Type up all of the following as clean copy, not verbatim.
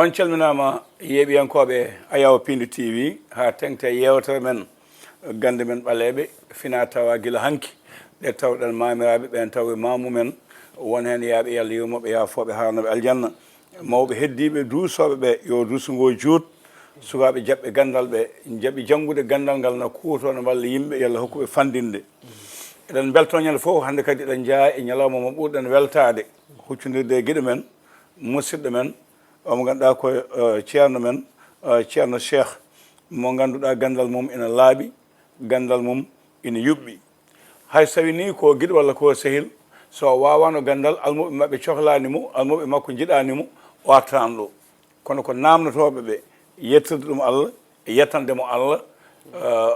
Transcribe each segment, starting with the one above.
on calminama yeeɓiyankoɓe Ayaw Piindi TV ha tengte yewtere men gande men ɓaleɓe fina tawa gila hanki ɗe tawɗen mamiraɓe ɓen taw mamu men won hen yaaɓe yalla yumoɓe yafoɓe harnoɓe aljanna mawɓe heddiɓe duusoɓe ɓe yo duusugo juut sukaɓe jaɓɓe gandal ɓe jaɓi janggude gandal ngal no kuutono walla yimɓe yalla hokkuɓe fandinde eɗen belto ñande fof hande kadi eɗen jaa e ñalawma mo ɓurɗen weltade huccodirde e gueɗe men musidɗo men omo ganduɗa ko ceerno men ceerno cheikh mo ganduɗa gandal mum ina laaɓi gandal mum ina yuɓɓi hay sawi ni ko guiɗo walla ko sehil so wawano gandal almuɓe mabɓe cohlanimo almuɓe makko jiɗanimo o artan ɗo kono ko namdotoɓe ɓe yettude ɗum Allah e yettandemo Allah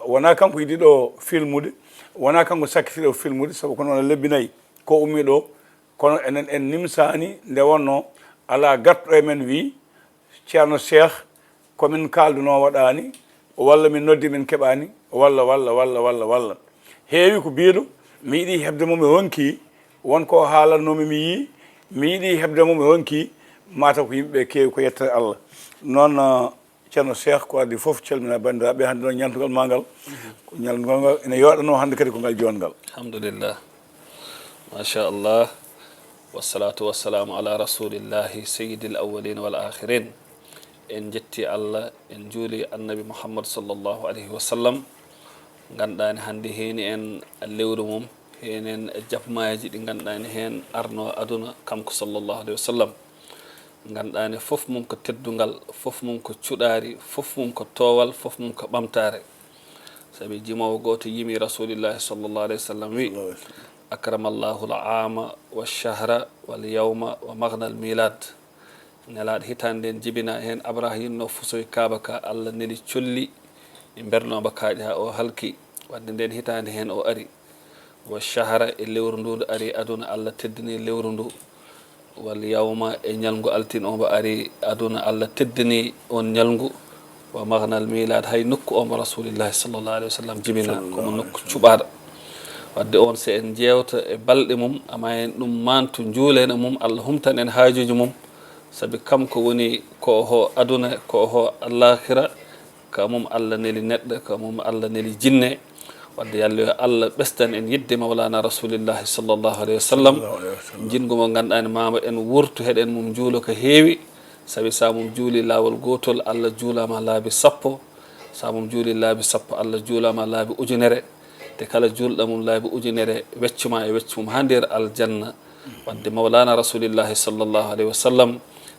wona kanko yiɗiɗo filmude wona kanko sakkitiɗo filmude saabu ko noon lebbinayi ko ummi ɗo kono enen en nimsani nde wonno ala gatto e men wi ceerno cheikh komin kalduno waɗani walla min noddi min keɓani walla heewi ko biiɗo mi yiiɗi hebde mum e wonki wonko haalannomi mi yi mi yiiɗi hebde mum e wonki mataw ko yimɓeɓe keewi ko yettere Allah noon ceerno cheikh ko addi foof calmina bandiraɓe hannde noon ñantugal ma ngal ko ñalngol ngal ene yoɗano hannde kadi ko ngal jongal alhamdulillah machallah wassalatu wassalamu ala rasulillahi sayyidil awwalin wal akhirin en jetti Allah en juuli annabi Muhammad sallallahu alayhi wa sallam ganduɗani hannde heeni en lewru mum heeni en jabmaji ɗi ganduɗani hen arno aduna kanko sallallahu alayhi wa sallam ganduɗani fof mum ko teddungal fof mum ko cuɗari fof mum ko towal fof mum ko ɓamtare saabi jimowo goto yimi rasulillahi sallallahu alayhi wa sallam wi akramallahu l ama walchahra walyawma wa magna al milad nelaɗo hitande en jibina hen abrahimno fusoy kaaba ka Allah neli colli e bernoba kaaƴi ha o halki wadde nden hitande hen o ari wa chahra e lewru ndu ndu ari aduna Allah teddini lewru ndu wal yawma e ñalngu altin o mbo ari aduna Allah teddini on ñalngu wa magnal milad hay nokku omo rasulillahi sallallahu alayhi wa sallam jibina komo nokku cuɓaɗo wadde on se en jewta e balɗe mum ama en ɗum mantu juulene mum Allah humtan en haajuji mum saabi kamko woni ko ho aduna ko ho allahira ka mum Allah neli neɗɗo ka mum Allah neli jinne wadde yalla yo Allah ɓestan en yidde mawlana rasulillahi sallallahu alayhi wa sallam jingu mo ganduɗani mama en wurtu heɗen mum juulo ko heewi saabi sa mum juuli laawol gotol Allah juulama laabi sappo sa mum juuli laabi sappo Allah juulama laabi ujunere te kala julɗo mum laabi ujunere weccuma e weccu mum ha nder aljanna wadde mawlana rasulillahi sallallahu alayhi wa sallam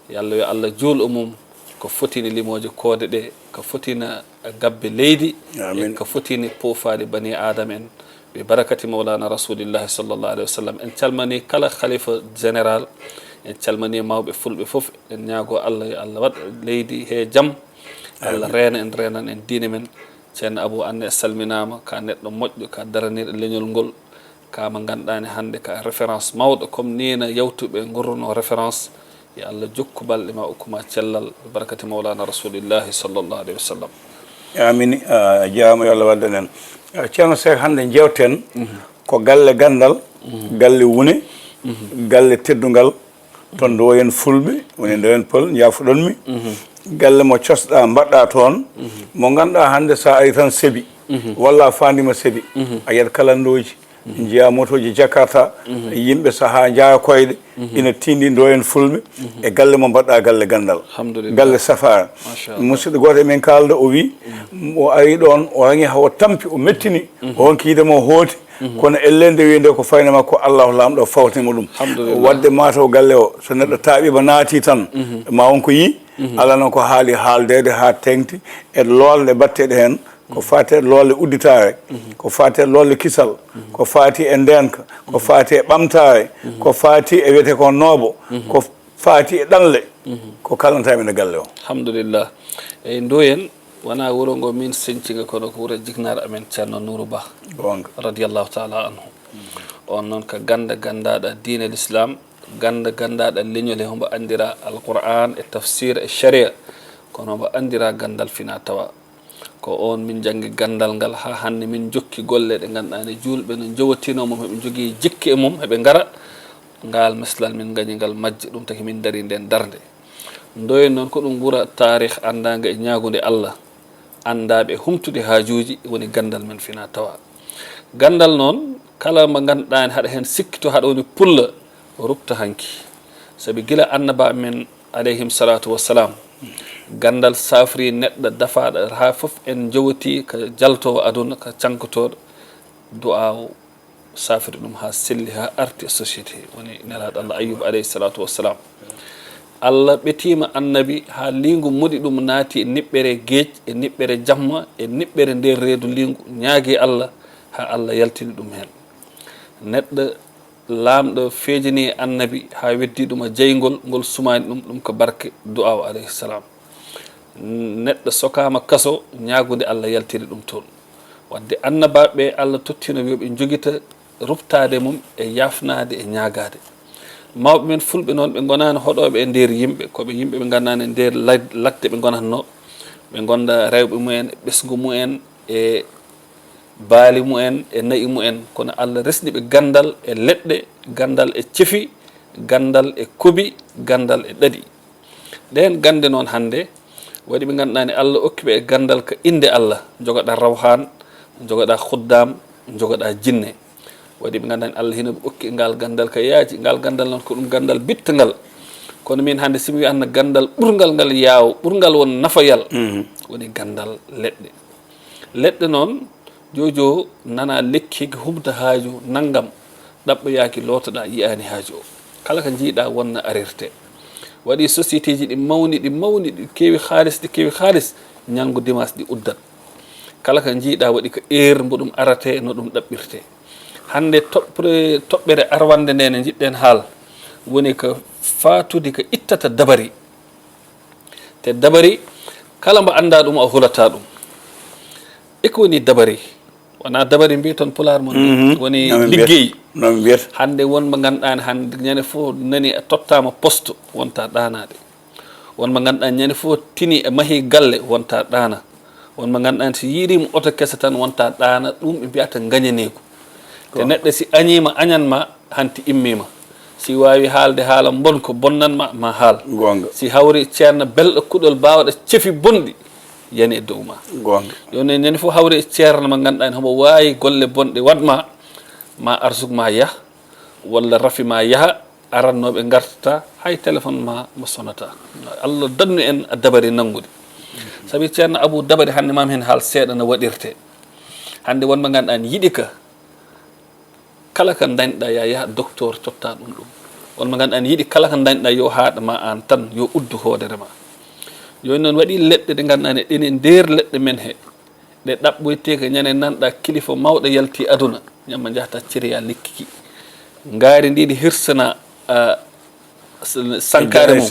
yalla yo Allah juulɗo mum ko fotini limoje koode ɗe ko fotina gabbe leydi e ko fotini poofade bani adama en ɓe barakati mawlana rasulillahi sallallahu alayhi wa sallam en calmani kala khalifa général en calmani mawɓe fulɓe fof en ñaago Allah yo Allah waɗ leydi he jaam Allah reena en reenan en diine men ceerno Abou Anne salminama ka neɗɗo moƴƴo ka daraniɗo leñol ngol kama ganduɗani hannde ka référence mawɗo comme nina yawtuɓe gurruno référence yo Allah jokku balɗe ma okkuma cellal barakati mawlana rasulillahi sallallahu alayhi wa sallam amin jaama yo Allah waddan en ceerno cheikh hannde jewten ko galle gandal galle wune galle teddungal toon do en fulɓe woni ndo en pol jafuɗonmi galle mo cosɗa mbaɗɗa toon mo ganduɗa hannde sa ari tan seeɓi walla a fandima seeɓi a yiyat kalandoji jiya motoji jakarta yimɓe saaha jaa koyɗe ina tindi ndo en fulɓe e galle mo mbaɗɗa galle gandal galle safara musidɗo goto emin kalda o wi o ari ɗon o rangi hawo tampi o mettini o wonki yidemo hooti kono ellende winde ko fayne makko Allahu lamɗo fawtima ɗum wadde mataw galle o so neɗɗo taaɓima naati tan ma wonko yi Allah noon ko haali haaldede ha tengti e lolde batteɗe hen ko fati e lolle udditare ko fati e lolle kisal ko fati e ndenka ko fati e ɓamtare ko fati e wiyete ko noobo ko fati e ɗanle ko kalantami e galle o alhamdulillah eyyi ndoyen wona wuro ngo min sencciga kono ko wuro jignaɗo amen ceerno Nourou Ba radiallahu taala anhu on noon ko ganda gandaɗo diine l'islam ganda gandaɗo leñol he hombo andira alquran e tafsir e sharia kono hombo andira gandal fina tawa ko on min janggi gandal ngal ha hande min jokki golle ɗe ganduɗani julɓe no jowotinomum heɓe jogui jikki e mum heɓe gara ngal meslal min gañi ngal majji ɗum taki min dari nden darde ndoye noon ko ɗum ɓura tarih andaga e ñagude Allah andaɓe humtude haajuji woni gandal men fina tawa gandal noon kala mo ganduɗa en haɗa hen sikkito haɗa woni pulla rupta hanki saabi gila annaba men alayhim salatu wassalam gandal safri neɗɗo dafaɗo ha foof en jowoti ko jaltowo aduna ko cankotoɗo du'a safri ɗum ha selli ha arti société woni nelaɗo Allah ayyuba alayhi salatu wassalam Allah ɓetima annabi ha lingu moɗi ɗum naati e niɓɓere gueej e niɓɓere jamma e niɓɓere nder reedu lingu ñaagui Allah ha Allah yaltini ɗum hen neɗɗo lamɗo feejini annabi ha weddi ɗum a jeygol ngol sumani ɗum ko barke du'a o alayhi salam neɗɗo sokama kaso ñagude Allah yaltiri ɗum toon wadde annabaɓe Allah tottino wiyoɓe joguita ruptade mum e yafnade e ñagade mawɓe men fulɓe noon ɓe gonani hoɗoɓe e nder yimɓe koɓe yimɓe ɓe gandani e nder ladde ɓe gonatno ɓe gonda rewɓe mumen e ɓesgu mumen e baali mumen e nayi mumen kono Allah resniɓe gandal e leɗɗe gandal e ceefi gandal e kobi gandal e ɗaɗi ɗen gande noon hande waɗi ɓe gandani Allah okkiɓe e gandal ko inde Allah jogoɗa rawhan jogoɗa khuddam jogoɗa jinne waɗi ɓe gandani Allah hino okki ngal gandal ko yaaji ngal gandal noon ko ɗum gandal bittangal kono min hande simi wiyanno gandal ɓurgal ngal yaaw ɓurgal won nafayal woni gandal leɗɗe leɗɗe noon jojo nana lekki humta haaju nangam ɗaɓɓoyaki lootoɗa yiyani haaju o kala ko jiiɗa wonna arirte waɗi société ji ɗi mawni ɗi keewi haalis ñalngu dimas ɗi uddat kala ko jiiɗa waɗi ko heure mbo ɗum arate no ɗum ɗaɓɓirte hande toɓɓere arwande nde ne jiɗɗen haal woni ko fatude ko ittata dabari te dabari kala mbo anda ɗum a hulata ɗum eko woni dabari wona dabari mbiya toon pulaar mon woni liggey hande wonmo ganduɗani hande ñande fof nani a tottama poste wonta ɗanade wonmo ganduɗa ñande fof tini e maahi galle wonta ɗana wonmo ganduɗani so yiirima oto kesa tan wonta ɗana ɗum ɓe mbiyata gañaneku te neɗɗo si añima añanma hanti immima si wawi haalde haala bonko bonnanma ma haal si hawri ceerno belɗo kuɗol bawɗo ceefi bonɗi yani e dow ma joni ñande fof hawri e ceerno mo ganduɗa homo wawi golle bonɗe waɗma ma arsuk ma yaaha walla rafi ma yaaha arannoɓe gartata hay téléphone ma mo sonata Allah dannu en a dabari nanngude saabi ceerno abou dabari hande mam hen haal seeɗa no waɗirte hande wonmo ganduɗa yiiɗi ka kala ko dañɗa ya yaaha docteur totta ɗum wonmo ganduɗa yiiɗi kala ko dañɗa yo haɗma an tan yo uddu hoodere ma joni noon waɗi leɗɗe ɗe ganduɗa ɗene nder leɗɗe men he ɗe ɗaɓɓoyte ko ñande nanɗa kilifa mawɗo yalti aduna ñamma jahata ciriya lekkiki ngaari ndi ɗi hirsana sankare mum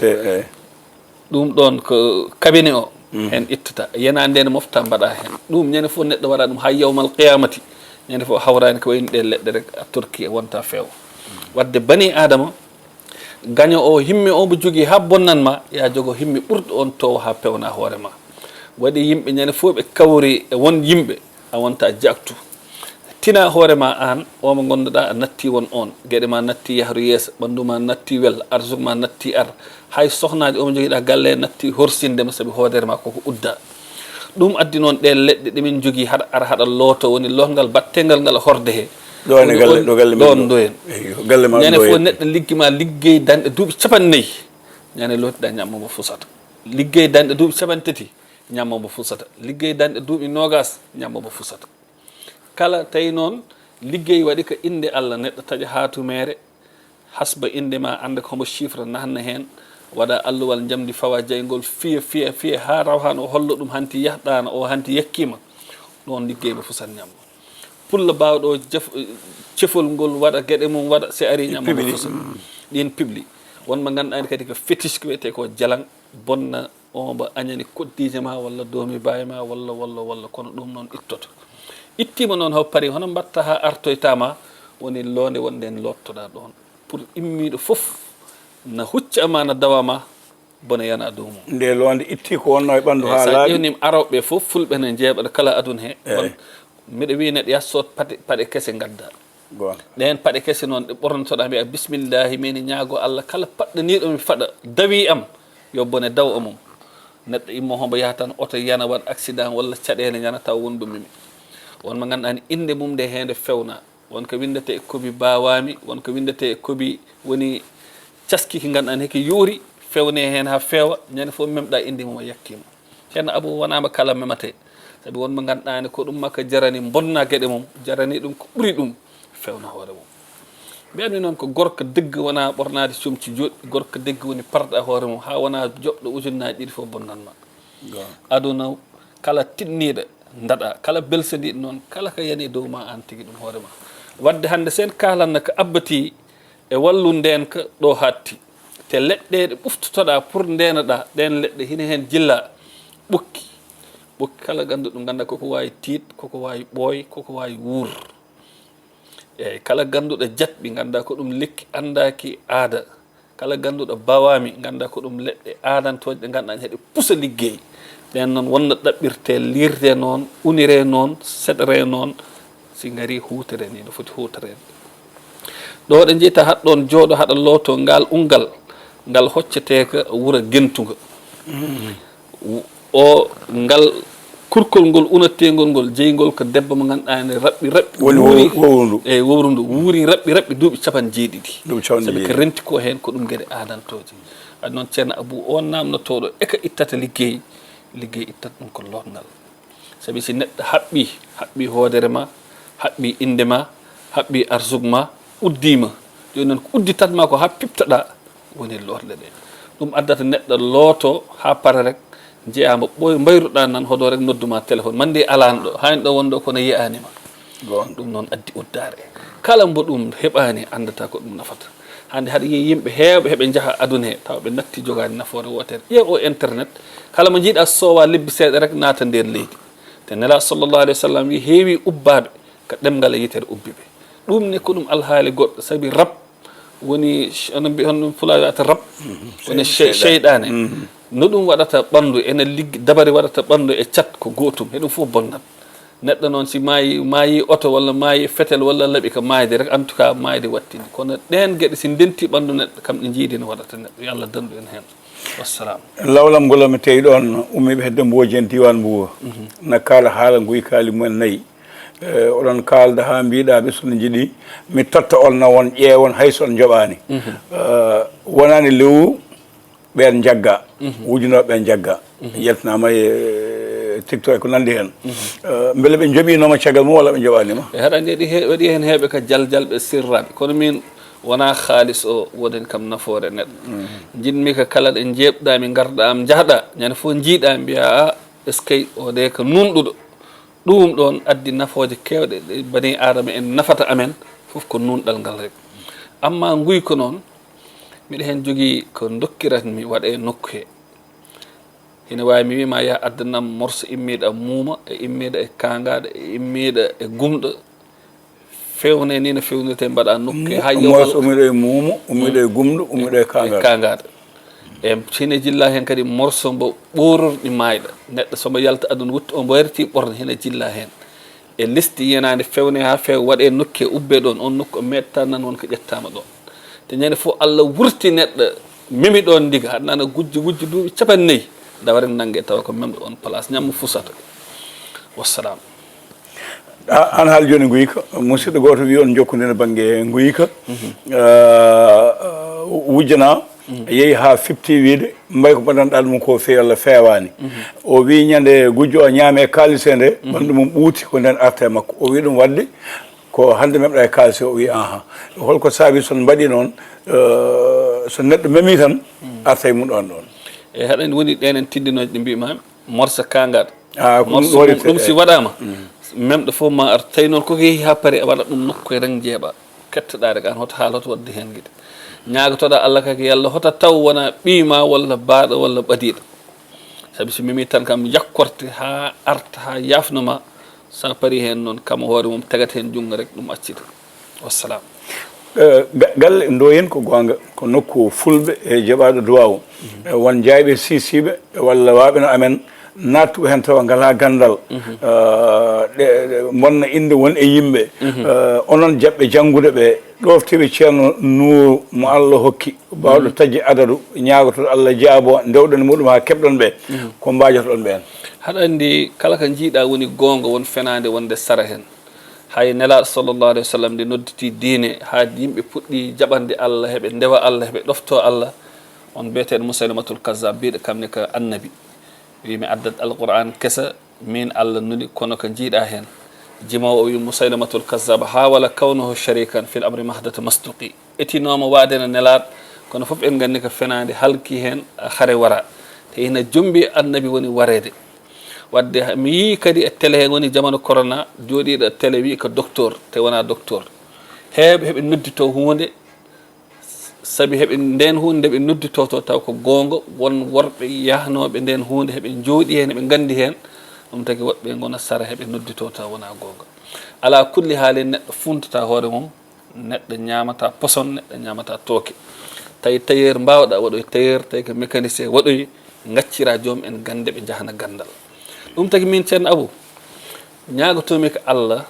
ɗum ɗon ko cabinet o hen ittata yana ndene mofta mbaɗa hen ɗum ñande fof neɗɗo waɗa ɗum ha yawmal qiyamati ñande fof hawrani ko wayni ɗe leɗɗe rek a turki e wonta feew wadde bani adama gaño o himme o mo jogui ha bonnanma ya jogo himme ɓurɗo on towo ha pewna hoorema waɗi yimɓe ñande fof ɓe kawri e won yimɓe a wonta jaktu tina hoorema an o mo gonduɗa a natti won on gueɗe ma natti yahru yeeso ɓandu ma natti wel arsugue ma natti ar hay sohnaji omo joguiɗa galle natti horsindema saabi hoodere ma koko udda ɗum addi noon ɗe leɗɗe ɗemin jogui haɗa ara haɗa looto woni lohngal battengal ngal horde he ɗon doyen ñande fof neɗɗo liggima liggey dañɗe duuɓi capannayyi ñande lootiɗa ñammomo fusata liggey dañɗe duuɓi capantati ñammomo fusata liggey dañɗe duuɓi nogas ñammomo fusata kala tawi noon liggey waɗi ko inde Allah neɗɗo taƴa hatumere hasba inde ma anda ko homo chiffre nahna hen waɗa alluwal jamdi fawa jeygol fiya ha raw han o hollo ɗum hanti yahɗana o hanti yakkima ɗon liggey mo fusan ñammo pulla bawɗo cefol ngol waɗa gueɗe mum waɗa si ari ñammomo fusa ɗin publi wonmo ganduɗani kadi ko fétiche ko wiyete ko jalan bonna o mbo añani koddije ma walla doomi baye ma walla kono ɗum noon ittoto ittima noon haw paari hono mbatta ha artoytama woni londe wonɗen lottoɗa ɗon pour immiɗo foof na hucca ma na dawama bona yana dow mum nde londe itti ko wonno e ɓandu ha laaɓi ƴewnim arawɓe foof fulɓe ne jeeɓaɗo kala aduna he mbiɗa wi neɗɗo yassot paɗe kese gadda ɗen paɗe kese noon ɗe ɓornotoɗa mbiya bisimillahi min ñaago Allah kala paɗɗaniɗo mi faɗa dawi am yo bone daw e mum neɗɗo immo hombo yaha tan oto yana waɗ accident walla caɗele ñana taw won ɗum mimi won mo ganduɗa ni inde mum nde hende fewna won ko windete e kobi bawami won ko windete e kobi woni caski ki ganduɗa ni heki yuuri fewne hen ha feewa ñande fof memɗa inde mum o yakkima ceerno abou wonama kala memate saabi wonmo ganduɗa ni ko ɗum makko jarani bonna gueɗe mum jarani ɗum ko ɓuuri ɗum fewna hoore mum mbiyatmi noon ko gorko degg wona ɓornade comci joɗɗi gorko degg woni parɗa hoore mum ha wona joɗɗo ujunnaji ɗiɗi fof bonnanma aduna kala tinniɗo daɗa kala belsodiɗo noon kala ko yani dow ma an tigui ɗum hoore ma wadde hande sen kalanno ko abbati e wallu nden ko ɗo hatti te leɗɗe ɗe ɓuftotoɗa pour ndenoɗa ɗen leɗɗe hina hen jilla ɓokki ɓokki kala ganduɗo ganda koko wawi tiid koko wawi ɓooy koko wawi wuur eyyi kala ganduɗo jatɓi ganda ko ɗum lekki andaki aada kala ganduɗo bawami ganda ko ɗum leɗɗe adantoje ɗe ganduɗa heeɗe pusa liggey ɗen noon wonno ɗaɓɓirte lirde noon unire noon seɗere noon si gari hutere ni no foti huterede ɗo ɗe jeyta haɗɗon jooɗo haɗa looto ngal ungal ngal hocceteka wuura gentuga o ngal kurkol ngol unategol ngol jeygol ko debbo mo ganduɗa ne raɓɓi wuuri eyyi wowru ndu wuuri raɓɓi duuɓi capan jeeɗiɗi saabi ko renti ko hen ko ɗum gueɗe adantoje adi noon ceerno abou on namnotoɗo eka ittata liggey ittat ɗum ko lotngal saabi si neɗɗo haɓɓi hoodere ma haɓɓi inde ma haɓɓi arsugue ma uddima joni noon ko udditatma ko ha piptaɗa woni lorɗe ɗe ɗum addata neɗɗo looto ha para rek jeeyama mbayruɗa nan hoɗo rek nodduma téléphone mandi alano ɗo hani ɗo wonɗo kono yiyanima ɗum noon addi uddare kala mbo ɗum heɓani andata ko ɗum nafata hande haɗa yiya yimɓe heewɓe heeɓe jaaha aduna he taw ɓe natti jogani nafoore wotere ƴeew o internet kala mo jiiɗa sowa lebbi seeɗa rek naata nder leydi te nela sallllahu alih wa sallam wi heewi ubbaɓe ko ɗemgal e yitere ubbiɓe ɗum ne ko ɗum alhaali goɗɗo saabi rab woni ono mbi on pulaar wiyata rab woni cheyɗane no ɗum waɗata ɓandu ene liggi dabari waɗata ɓandu e cat ko gotum heɗum fof bonnat neɗɗo noon si maayi oto walla maayi fetel walla laaɓi ko maayde rek en tout cas maayde wattidi kono ɗen gueɗe si denti ɓandu neɗɗo kam ɗe jiidi no waɗata neɗɗo yo allah dandu en hen wassalam lawlam ngol mi tawi ɗon ummiɓe hedde mboji en diwan mbuwa na kaala haala nguy kaali mumen nayyi oɗon kalda ha mbiɗaɓe sono jiiɗi mi totta on na won ƴeewon hayso on joɓani wonani lewu ɓen jagga wujunoɓe ɓen jagga yaltinama e tiktok ko nandi hen beele ɓe joɓinoma caggal mum walla ɓe joɓanima haɗa andi waɗi hen heeɓe ko jaljalɓe sirraɓe kono min wona haalis o woden kam nafoore neɗɗo jinmi ko kala ɗe jeɓɗami garɗam jahɗa ñande fof jiiɗa mbiya a est ce que o de ko nunɗuɗo ɗum ɗon addi nafooje kewɗe ɗe bani adama en nafata amen fof ko nunɗal ngal rek amma nguy ko noon miɗa hen jogui ko dokkiratmi waɗa e nokku he ina wawi mi wima ya addanam morso immiɗo muuma e immiɗo e kangaɗo e immiɗo e gumɗo fewne ni no fewnirte mbaɗa nokku ha morso ummiɗo e muumo ummiɗo e gumɗo ummiɗo e kangaɗo e hina jilla hen kadi morso mbo ɓororɗi mayɗo neɗɗo somo yalta aduna wutti o mbo yarti ɓorne hina jilla hen e lesti yenade fewne ha fewa waɗe nokku e ubbe ɗon on nokku o meɗta nan wonko ƴettama ɗon te ñande fof Allah wurti neɗɗo memi ɗon ndiga haɗa nana gujji duuɓi capannayyi dawa rek nangue tawa ko memɗo on place ñammo fusata wassalam an haali joni Guyka musidɗo goto wi on jokkodire banggue Guyka wujjana yeehi ha fifti wiide mbay ko mbaɗanɗa ɗum ko fewi walla fewani o wi ñande gujjo o ñaame kalise nde ɓandu mum ɓuuti ko nden arte makko o wi ɗum wadde ko hande memɗa e kalise o wi ahan holko saabi son mbaɗi noon so neɗɗo memi tan arta e mum ɗon e haɗani woni ɗenen tiddinoje ɗe mbimami morsa kangaɗo ɗum ɗum si waɗama memɗo fof ma ar tawi noon koko yeehi ha paari a waɗa ɗum nokku e reng jeeɓa kettoɗa rek an hoto haala hoto wadde hen guiɗe ñagotoɗa Allah kake yallah hoto taw wona ɓiima walla baaɗo walla ɓadiɗo saabi so mimi tan kam yakkorte ha arta ha yafnoma sa paari hen noon kam hoore mum tagata hen jungo rek ɗum accita wassalam galle Ndoyen ko gonga ko nokku fulɓe e jaɓaɗo duwawu won jayɓe sisiɓe walla waɓe no amen nattuɓe hen tawa ngala gandal bonna inde won e yimɓe onon jaɓɓe janggude ɓe ɗoftiɓe ceerno Nour mo Allah hokki bawɗo taji adadu ñagotoɗo Allah jaabo dewɗen muɗum ha keɓɗon ɓe ko mbajotoɗon ɓen haɗa andi kala ko jiiɗa woni gonga won fenade wonde sara hen hay nelaɗo sallllahu alayhi wa sallam nde nodditi diine ha yimɓe puɗɗi jaɓande Allah heɓe ndewa Allah heɓe ɗofto Allah on biyeteɗo Musaylamatul Kazzab mbiɗo kamne ko annabi wimi addat alquran kesa min Allah nuli kono ko jiiɗa hen jimawo o wi Musaylamatul Kazzab hawala kawnuhu sharikan fil amri mahdata masduqi etinoma wadena nelaɗo kono foof en gandi ko fenade halki hen haare wara te hina jombi annabi woni warede wadde mi yi kadi e télé hen woni jamano corona joɗiɗo e télé wi ko docteur te wona docteur heɓe noddito hunde saabi heɓe nden hunde nde ɓe noddito to taw ko gonga won worɓe yahnoɓe nden hunde heɓe jooɗi hen heɓe gandi hen ɗum tagui woɓɓe gona sara heɓe noddito taw wona gonga ala kulli haali neɗɗo funtata hoore mum neɗɗo ñamata poson neɗɗo ñamata tooke tawi tailleur mbawɗa waɗoy tailleur tawi ko mécanicien waɗoy gaccira joom en gande ɓe jahana gandal ɗum tagui min ceerno Abou ñagotomi ko Allah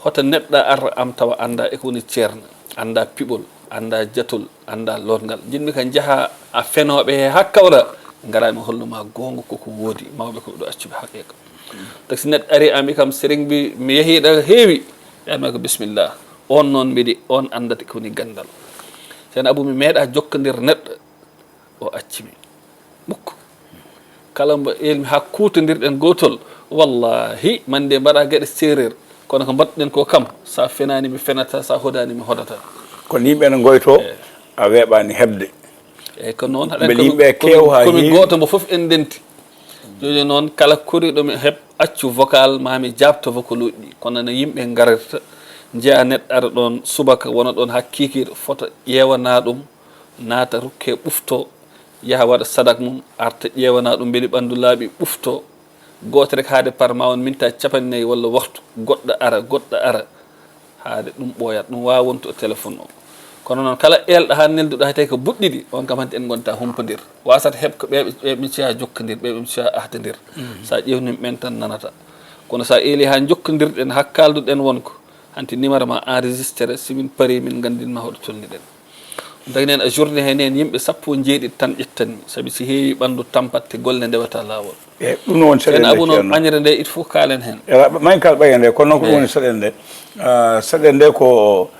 hoto neɗɗo ar am tawa anda eko woni ceerno anda piɓol anda jatol anda lorgal jinmi kan jaaha a fenoɓe he hakkawra garami holluma gonga koko woodi mawɓe koɓe ɗo accuɓe haqiqa tawi si neɗɗo ari ami kam sérigne bi mi yeehiɗa heewi wiyatmi ko bisimillah on noon mbiɗi on andata ko woni gandal ceerno Abou mi meeɗa jokkodir neɗɗo o accimi ɓukko kala mbo elmi ha kutodirɗen gotol wallahi mande mbaɗa gueɗe séréer kono ko mbaɗɗen ko kam sa fenani mi fenata sa hodani mi hodata kono yimɓe ne goyto a weeɓani hebde eyyi ko noon beele yimɓe kew ha komi goto mbo foof en denti joni noon kala koriɗomi heeb accu vocal mami jabto vocal uji ɗi kono no yimɓe garata jeeya neɗɗo ara ɗon subaka wona ɗon ha kikiɗo fota ƴewana ɗum naata rukke ɓufto yaha waɗa sadak mum arta ƴewana ɗum beeli ɓandu laaɓi ɓufto goto rek haade par ma won minta capannayyi walla waktu goɗɗo ara haade ɗum ɓooyat ɗum wawa wonto e téléphone o kono noon kala elɗo ha nelduɗo hay tawi ko buɗɗiɗi on kam hanti en gonta humpodir wasata heeb ko ɓeɓe ciya jokkodir ɓeɓe ciya ahdodir sa ƴewnim ɓen tan nanata kono sa eeli ha jokkodirɗen ha kalduɗen wonko hanti numéro ma enregistré simin paari min gandinma hoɗo tolniɗen ɗum tagi nen a journée he nen yimɓe sappo jeeɗiɗ tan ƴettanmi saabi si heewi ɓandu tampatte golle ndewata lawol e ɗum noon en Abou noon añere nde il faut kalen hen mayi kal ɓaye nde kono noon ko ɗum woni saɗen nde saɗen nde ko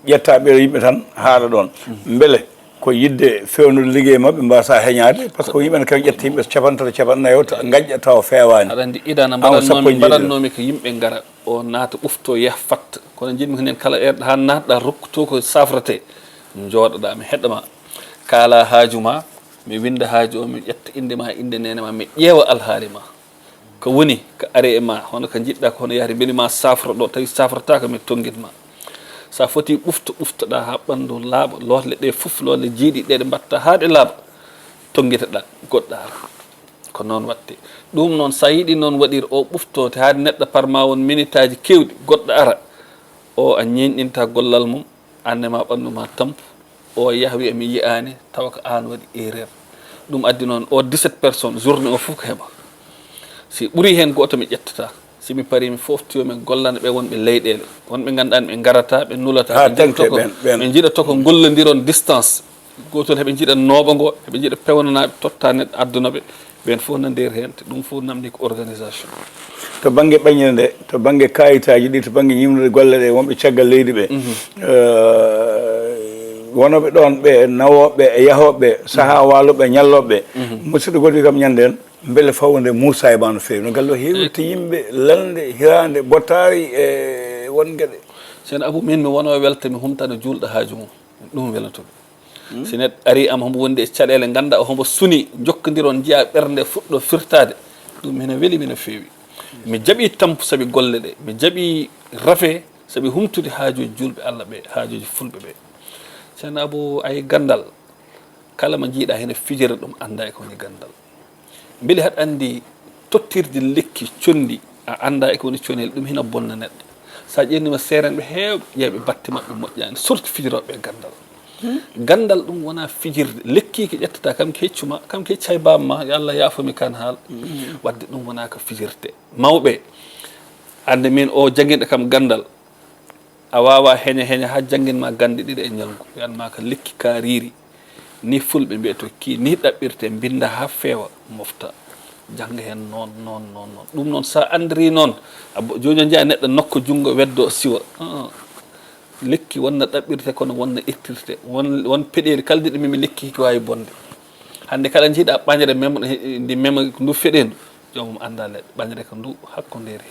ƴettaɓe yimɓe tan haala ɗon beele ko yidde fewnude ligguey mabɓe mbasa heñade par ce que yimɓe ne kawi ƴetta yimɓe capantato capannayyo gaƴƴa tawa fewani aɗa andi idana mbaɗannomi ko yimɓe gara o naata ɓufto yaha fatta kono jinmi ko nen kala erɗo ha natɗa rokkuto ko safrate jooɗoɗa mi heɗama kaala haaju ma mi winda haaju o mi ƴetta inde ma inde nene ma mi ƴeewa alhaali ma ko woni ko ari e ma hono ko jiɗɗa ko hono yahde beeli ma safra ɗo tawi safrataka mi tonguitma sa foti ɓuftoɗa ha ɓandu laaɓa lohle ɗe foof lohle jiiɗi ɗe ɗe mbatta ha ɗe laaɓa tonguiteɗa goɗɗo ara ko noon watte ɗum noon sa yiiɗi noon waɗir o ɓuftote haade neɗɗo par ma won minute aji kewɗi goɗɗo ara o a ñeñɗinta gollal mum annema ɓandu ma tampu o yaha wiya mi yiyani tawa ko an waɗi erreur ɗum addi noon o 17 personnes journée o fof ko heɓa si ɓuuri hen goto mi ƴettata simi paari mi foftiyomi gollana ɓe wonɓe leyɗele wonɓe ganduɗa ɓe garata ɓe nulata ɓe jiiɗato ko gollodiron distance gotol heɓe jiiɗa nooɓa ngo heɓe jiiɗa pewnanaɓe totta neɗɗo addunaɓe ɓen fof no nder hen te ɗum fof namdi ko organisation to banggue ɓañire nde to banggue kayitaji ɗi to banggue yimnude golle ɗe wonɓe caggal leydi ɓe wonoɓe ɗon ɓe nawoɓe e yahoɓe saaha waloɓe ñalloɓe musidɗo goɗɗi kam ñande en beele fawde Moussa ba no fewi no gallo heewirta yimɓe lalde hirande bottari e won gueɗe ceerno Abou min mi wono welta mi humtano julɗo haaju mum ɗum welatomi si neɗɗo ari am hombo wondi e caɗele ganda o hombo suni jokkodiron jiiya ɓernde fuɗɗo firtade ɗum mino weeli mino fewi mi jaaɓi tampu saabi golle ɗe mi jaaɓi rafe saabi humtude haajuji julɓe Allah ɓe haajuji fulɓe ɓe ceerno Abou ay gandal kala mo jiiɗa hene fijira ɗum anda e ko woni gandal beeli haɗa andi tottirde lekki condi a anda e ko woni conel ɗum hina bonna neɗɗo sa ƴennima seerenɓe heewɓe yeeɓe batte maɓɓe moƴƴani surtout fijiroɓe gandal gandal ɗum wona fijirde lekki ko ƴettata kam ko heccuma kam ko hecci hay bamma yo Allah yaafumi kan haal wadde ɗum wona ko fijirde mawɓe ande min o janguinɗo kam gandal a wawa heña ha janguinma gande ɗiɗi e ñalngu yanma ko lekki ka riiri ni fulɓe mbiyeto ki ni ɗaɓɓirte binda ha feewa mofta jangga hen noon ɗum noon sa andiri noon joni jeeya neɗɗo nokka junggo weddo siwa lekki wonna ɗaɓɓirte kono wonna irtirte won peɗeli kalde ɗum mi lekki ko wawi bonde hande kala jiiɗa ɓañere ndi mema ndu feɗendu jomum anda leɗɗe ɓañere ko ndu hakkodere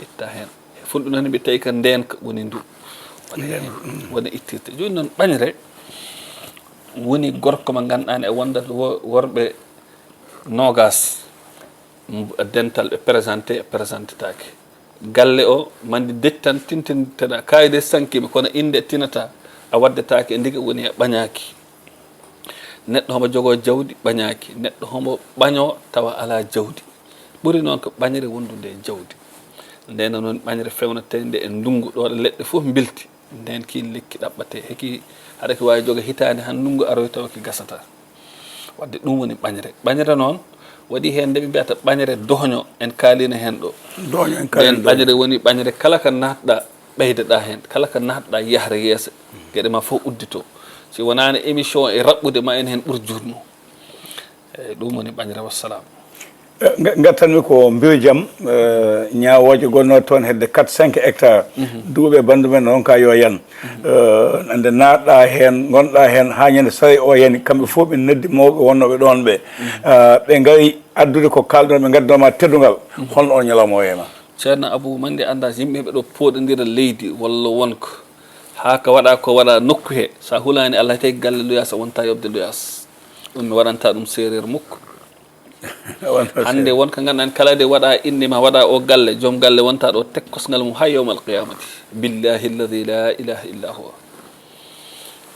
itta hen fulɓe noon mbi tawi ko ndenka woni ndu wona ittirte joni noon ɓañere woni gorko mo ganduɗani e wondata worɓe nogas dental ɓe présenté take galle o mandi dettan tintinteɗa kayide sankima kono inde tinata a waddetake e ndiga woni e ɓañaki neɗɗo homo jogo jawdi ɓañaki neɗɗo homo ɓaño tawa ala jawdi ɓuuri noon ko ɓañere wondude e jawdi nden noon ɓañere fewnatede e ndungu ɗo leɗɗe fof bilti nden kin lekki ɗaɓɓate heki haɗa ko wawi joga hitande han ndungu aroy tawa ki gasata wadde ɗum woni ɓañere noon waɗi hen nde ɓe mbiyata ɓañere dohño en kaalino hen ɗo nden ɓañere woni ɓañere kala ko natɗa ɓeydeɗa hen kala ko natɗa yahre yeeso gueɗe ma fof uddito si wonani émission e raɓɓude ma en hen ɓuuri jutno eyyi ɗum woni ɓañere wassalam gattanmi ko mbiru jaam ñawoje gonno toon hedde 4-5 hectares duuɓe bandu men noon ka yo yan ande natɗa hen gonɗa hen ha ñande saray o yani kamɓe fof ɓe noddi mawɓe wonnoɓe ɗon ɓe ɓe gari addude ko kalɗon ɓe gaddoma teddugal holno on ñalawma o yema ceerno Abou mande anda yimɓeɓe ɗo poɗodira leydi walla wonko ha ko waɗa nokku he sa hulani Allah tawi galle luyas wonta yobde luyas ɗum mi waɗanta ɗum séréer mukko hande wonko ganduɗani kala de waɗa inde ma waɗa o galle joom galle wonta ɗo tek kosngal mum hay yawmal qiyamati billahi alladi la ilaha illa huwa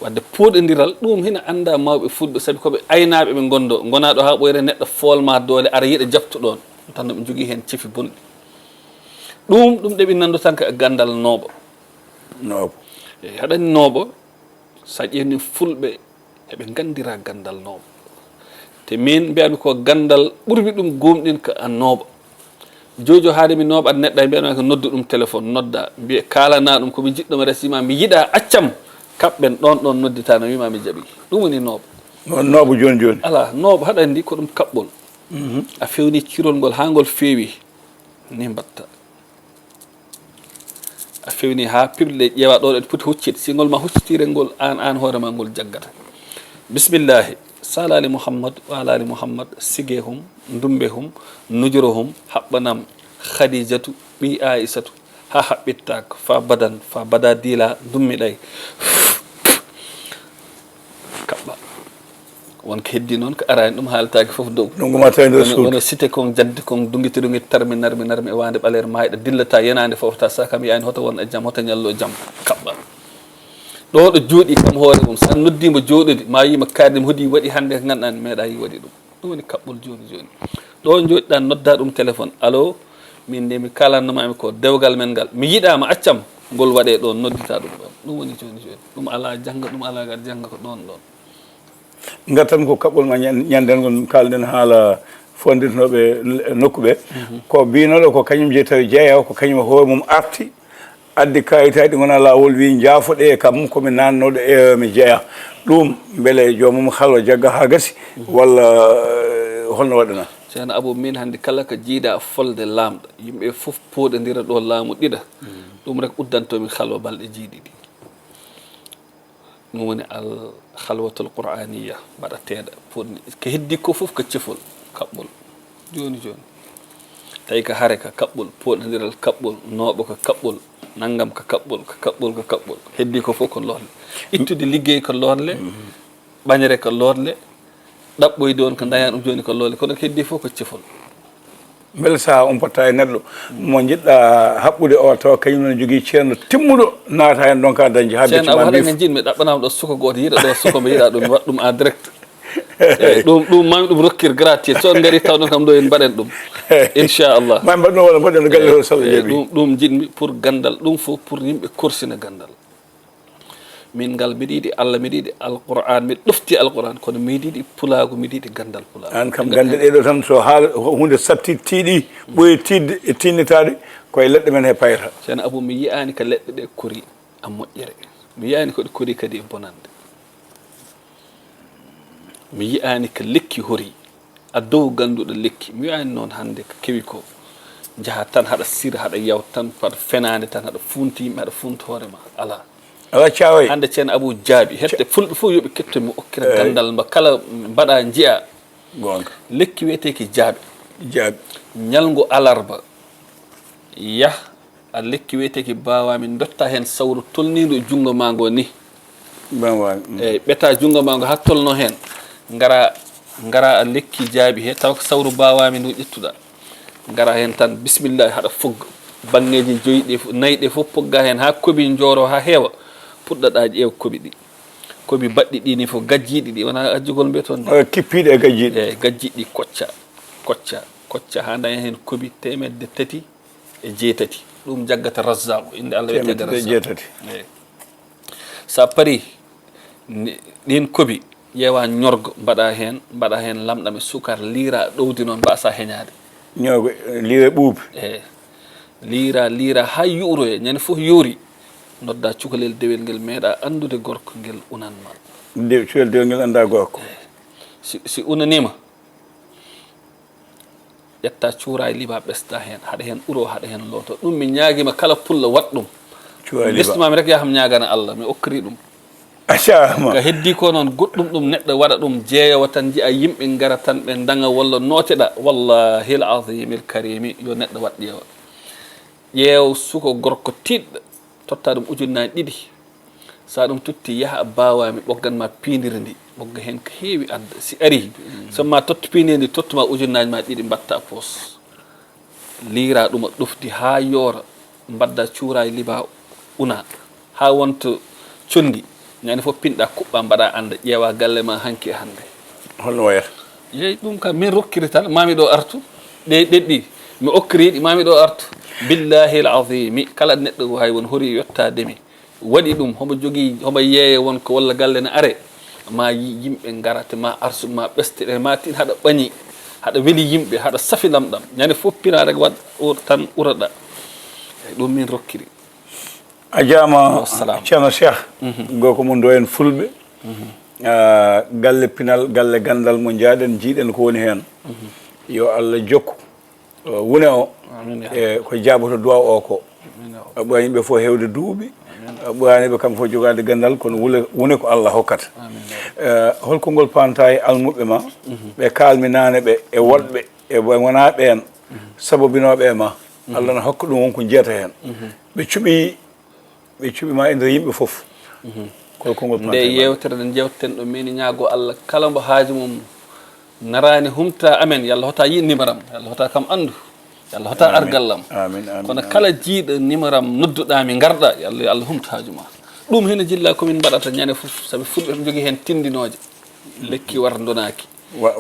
wadde poɗodiral ɗum hina anda mawɓe fulɓe saabi koɓe aynaɓe ɓe gondo gonaɗo ha ɓoyre neɗɗo folma doole ara yiiɗa jabtuɗon tan noɓe jogui hen cifi bonɗi ɗum ɗeɓi nandu tan ko gandal nooɓo eyi haɗani nooɓo sa ƴeewni fulɓe eɓe gandira gandal nooɓo te min mbiyami ko gandal ɓurmi ɗum gomɗin ko a nooɓa jojo haade mi nooɓat neɗɗo e mbiyatma ko noddu ɗum téléphone nodda mbiye kalana ɗum komi jiɗɗoma resima mi yiiɗa accam kaɓɓen ɗon noddita no wima mi jaaɓi ɗum woni nooɓo nooɓo joni ala nooɓo haɗa andi ko ɗum kaɓɓol a fewni cirol ngol ha ngol feewi ni mbatta a fewni ha pirle ƴeewa ɗo ɗe poti huccide si ngol ma huccitire ngol an hoorema ngol jaggata bisimillahi salali mouhammad wa alali mouhammad sige hum dumbe hum nujuro hum haɓɓanam khadijatu ɓi aissatu ha haɓɓittako fa bada dila dummiɗay kaɓɓa wonko heddi noon ko arani ɗum haaltaki foof dow wona cité kon jaddi kon dungitiɗugi tarmi narmi e wande ɓaleere mayɗa dillata yenade foof ta sa kam yani hoto won e jaam hoto ñallo jaam kaɓɓa ɗo ɗo jooɗi kam hoore mum sa noddima jooɗude ma yima kaardima hoodi waɗi hande ko ganduɗa meeɗa yi waɗi ɗum woni kaɓɓol joni ɗo jooɗiɗa nodda ɗum téléphone allo min nde mi kalannomami ko dewgal men ngal mi yiɗama accam ngol waɗe ɗon noddita ɗum ɗum woni joni ɗum ala jangga ɗum ala gar jangga ko ɗon gattan ko kaɓɓol ma ñanden ngol kalden haala fonditnoɓe nokkuɓe ko binoɗo ko kañum je tawi jeeya ko kañum hoore mum arti addi kayitaji gona lawol wi jaafoɗe kam komi nannoɗo e mi jeeya ɗum beele jomum halwa jagga ha gasi walla holno waɗana ceerno Abou min hande kala ko jiiɗa folde lamɗo yimɓe foof poɗodira ɗo laamu ɗiɗa ɗum rek uddantomi halwa balɗe jiiɗiɗi ɗum woni al halwatul qur'aniya mbaɗateɗo poɗni ko heddi ko foof ko cefol kaɓɓol joni tawi ko haare ko kaɓɓol poɗodiral kaɓɓol nooɓo ko kaɓɓol naggam ko kaɓɓol heddi ko fof ko lorle ittude liggey ko lorle ɓañere ko lorle ɗaɓɓoyde on ko daña ɗum joni ko lorle kono ko heddi fof ko cefol beele sa on potta e neɗɗo mo jiɗɗa haɓɓude o tawa kañum ne jogui ceerno timmuɗo naata hen ɗon ka dañde ha ceerno Abou haɗa jinmi ɗaɓɓanama ɗo suka goto yiiɗa ɗo suka mo yiiɗa ɗum waɗ ɗum en direct eyyi ɗum mami ɗum rokkir gratuit so on gari tawɗon kam ɗo en mbaɗen ɗum inchallah ma mbaɗno walla mbaɗen galle o salla jeeɓi ɗum jinmi pour gandal ɗum fof pour yimɓe korsina gandal min ngal miɗa yiɗi Allah miɗa yiɗi alquran miɗa ɗofti alquran kono miɗa yiɗi pulaagu miɗa yiɗi gandal pulaagu an kam gande ɗeɗo tan so haala hunde satti tiiɗi ɓoyi tidde e tinnitade koye leɗɗe men he payata ceerno Abou mi yiyani ko leɗɗe ɗe kori a moƴƴere mi yiyani koɗe kori kadi e bonande mi yiyani ko lekki hori a dow ganduɗo lekki mi wiyani noon hannde ko kewi ko jaha tan haɗa sira haɗa yaw tan par fenade tan haɗa funti yimɓe haɗa funta hoorema ala cawoy hande ceerno Abou jaabi hedde fulɓe fof yoɓe ketto mi okkira gandal mba kala mbaɗa jiya gonga lekki wiyeteki jaabi ñalngu alarba yah a lekki wiyeteki bawami dotta hen sawru tolniɗo jungo ma ngo ni eyyi ɓeta jungo ma ngo ha tolno hen ngara a lekki jaabi he taw ko sawru bawami ndu ƴettuɗa ngara hen tan bisimilla haɗa fogga bangeji joyi ɗi nayyi ɗe fof pogga hen ha kobi joro ha heewa puɗɗaɗa ƴeew kobi ɗi kobi baɗɗi ɗi ni fof gajjiɗi ɗi wona ajjugol mbiyeton kippiɗe e gajjiɗi eyyi gajjiɗi ɗi kocca ha daña hen kobi 3 e 9 ɗum jaggata razzaqu inde Allah wiyete razzaqu eyyi sa pari ɗin kobi ƴeewa ñorgo mbaɗa hen lamɗam e sukar liira ɗowdi noon mbasa heñade ñogo liira ɓuuɓi eyyi liira ha yuuroye ñande fof yoori nodda cukalel dewel ngel meeɗa andude gorko ngel unanma cukalel dewel ngel anda gorko si unanima ƴetta cuura e liba ɓesda hen haɗa hen uro haɗa hen looto ɗum mi ñaaguima kala pulla wat ɗum ɓestumami rek yaham ñagana Allah mi okkiri ɗum acama ka heddi ko noon goɗɗum ɗum neɗɗo waɗa ɗum jeeyowa tan jiya yimɓe gara tan ɓe daga walla nooteɗa wallahi l azimi l karimi yo neɗɗo wat ƴeewa ƴeew suko gorko tiɗɗo totta ɗum ujunnaji 2 sa ɗum totti yaha bawami ɓogganma piindiri ndi ɓogga hen ko heewi adda si ari somma totta piindiri ndi tottuma ujunnaji ma 2 mbatta poos liira ɗuma ɗofdi ha yoora mbadda cuura e liba una ha wonto condi ñande fof pinɗa kuɓɓa mbaɗa anda ƴeewa galle ma hanki e hande holno wayata yeyi ɗum kam min rokkiri tan mami ɗo artu ɗe ɗeɗɗi mi okkiriɗi mami ɗo artu billahi l azimi kala neɗɗo wawi won hori yettademi waɗi ɗum homo jogui homo yeeye wonko walla galle ne are ma yimɓe garate ma arsu ma ɓesteɗe ma tin haɗa ɓañi haɗa weeli yimɓe haɗa safi lamɗam ñande fof pina rek waɗ tan uraɗa eyyi ɗum min rokkiri a jaama ceerno cheikh goko mum do en fulɓe galle pinal galle gandal mo jaaɗen jiiɗen ko woni hen yo Allah jokku wune o e ko jaaboto duwa o ko ɓoya yimɓe fof hewde duuɓi ɓoyaniɓe kam fof jogade gandal kono wune ko Allah hokkata holko ngol panta e almuɓe ma ɓe kalmi nane ɓe e woɗɓe e wona ɓen sabobinoɓe e ma Allah ne hokka ɗum wonko jiyata hen ɓe cuɓi ma e nder yimɓe fof holko ngol panta nde yewtere nde jewteten ɗo mini ñaago Allah kala mbo haaji mum narani humta amen yallah hota yi numéram yallah hota kam andu yallah hota argallam kono kala jiiɗo numéram nodduɗami garɗa yallah Allah humta haaju ma ɗum hene jilla komin mbaɗata ñande fof saabi fulɓe ɓe jogui hen tindinoje lekki war donaki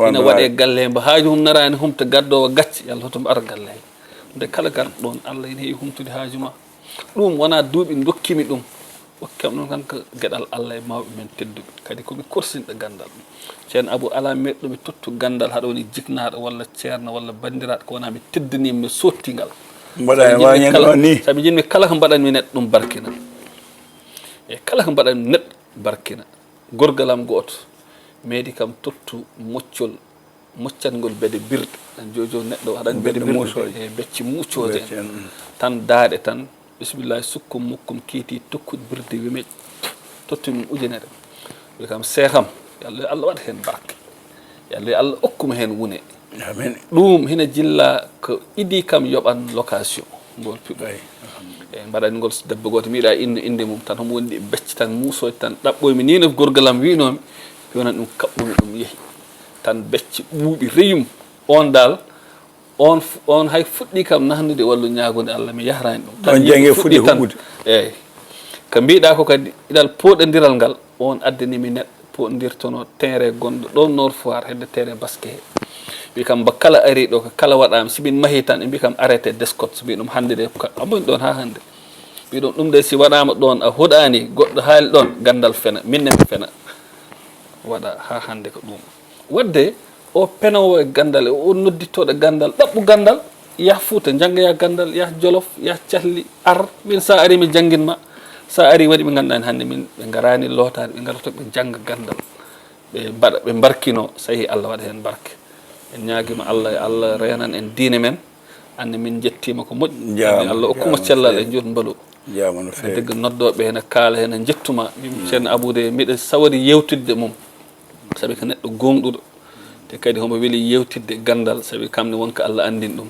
ina waɗe galle mbo haaju mum narani humta gaddowo gacce yallah hotomo ara galle nde kala garɗo ɗon Allah ene heewi humtude haaju ma ɗum wona duuɓi dokkimi ɗum hokkam ɗum tan ko gueɗal Allah e mawɓe men tedduɓe kadi koɓe korsinɗo gandal ceerno Abou ala meɗɗomi tottu gandal haɗa woni jiknaɗo walla ceerno walla bandiraɗo ko wona mi teddanima mi sottigal saabi jinmi kala ko mbaɗanmi neɗɗo ɗum barkina e kala ko mbaɗanmi neɗɗo barkina gorgalam goto meeɗi kam tottu moccatgol beɗe birɗe tan jojo neɗɗo haɗani beɗe birɗe e becci muccode en tan daaɗe tan bisimillahi sukkum mukkum kiiti tokkude birde wimeƴ tottumi ujunere wi kam seekam yallah Allah waɗa hen barke yallah Allah okkuma hen wune amin ɗum hina jilla ko idi kam yoɓan location ngol piɓo e mbaɗani ngol debbo goto miiɗa inde mum tan homo woni becci tan muusoje tan ɗaɓɓoymi ni no gorgalam winomi yonan ɗum kaɓɓumi ɗum yeehi tan becci ɓuuɓi reyum on dal on hay fuɗɗi kam nahnude walla ñaagude Allah mi yahrani ɗum tan jange fuɗɗi huɓɓude eyyi ko mbiɗa ko kadi iɗal poɗodiral ngal on addanimi neɗɗo poɗodirtono terrain gonɗo ɗon Nord Foire hedde terrain basque he wi kam ba kala ari ɗo ko kala waɗama simin mahi tan ɓe mbi kam arrêté descote so mbi ɗum hande de amoyni ɗon ha hande mbiɗon ɗum de si waɗama ɗon a huɗani goɗɗo haali ɗon gandal fena minne mi fena waɗa ha hande ko ɗum wadde o penowo e gandal o noddittoɗo gandal ɗaɓɓu gandal yah Fouta janggoya gandal yah Jolof yah Cahli ar min sa ari mi jangguinma sa ari waɗi ɓe ganduɗani hande min ɓe garani lotade ɓe garoto ɓe jangga gandal ɓe mbaɗa ɓe barkino so tawi Allah waɗa hen barke en ñaguima Allah Allah renan en diine men ande min jettima ko moƴƴi Allah hokkuma cellal e joni mbalu degga noddoɓe hene kaala hene jettuma ceerno Aboude mbiɗa sawori yewtidde mum saabi ko neɗɗo gonɗuɗo te kadi homo weeli yewtidde gandal saabi kamne wonko Allah andini ɗum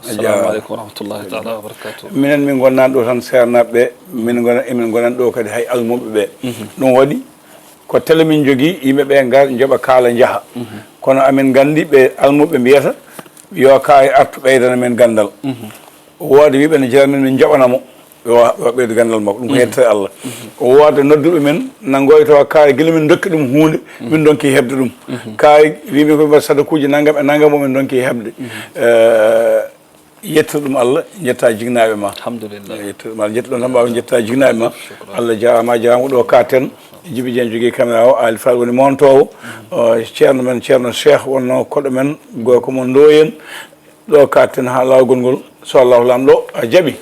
assalamu aleykum wa rahmatullahi taala wa barakatuh minen min gonnan ɗo tan sernaɓeɓe emin gonan ɗo kadi hay almuɓe ɓe ɗum waɗi ko tele min jogui yimɓeɓe gar jooɓa kaala jaaha kono amin gandi ɓe almuɓe mbiyata yo kaari artu ɓeydana men gandal woode wiɓe ne jara men min jaɓanamo yo ɓeydu gandal makko ɗum ko yettere Allah o woode nodduɓe men nangoy tawa kaari guila min dokki ɗum hunde min donki hebde ɗum kaari wiɓe ko mbaɗa sadakuji naggam e naggam o min donki hebde yetto ɗum Allah jetta jignaɓe ma alhamdulillah yetto ɗum Allah jetta ɗum tan mbawa jetta jignaɓe ma Allah jarama jarama ɗo ka ten Djiby Dieng jogui caméra o Ali Fall woni montowo ceerno men ceerno Cheikh wonno koɗo men goy ko mon Ndoyen ɗo ka ten ha lawgol ngol so Allahu lamɗo a jaaɓi